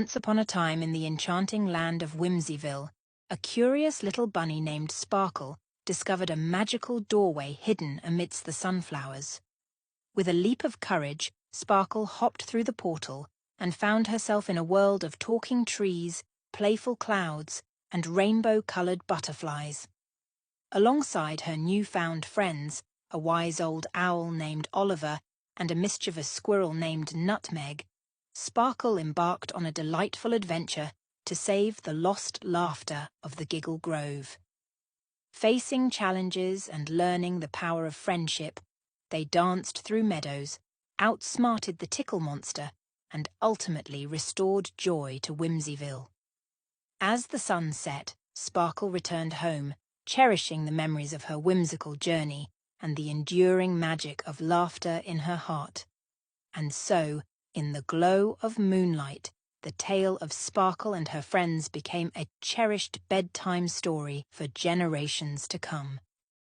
Once upon a time in the enchanting land of Whimsyville, a curious little bunny named Sparkle discovered a magical doorway hidden amidst the sunflowers. With a leap of courage, Sparkle hopped through the portal and found herself in a world of talking trees, playful clouds, and rainbow-colored butterflies. Alongside her new-found friends, a wise old owl named Oliver and a mischievous squirrel named Nutmeg, Sparkle embarked on a delightful adventure to save the lost laughter of the Giggle Grove. Facing challenges and learning the power of friendship, they danced through meadows, outsmarted the Tickle Monster, and ultimately restored joy to Whimsyville. As the sun set, Sparkle returned home, cherishing the memories of her whimsical journey and the enduring magic of laughter in her heart. And so, in the glow of moonlight, the tale of Sparkle and her friends became a cherished bedtime story for generations to come.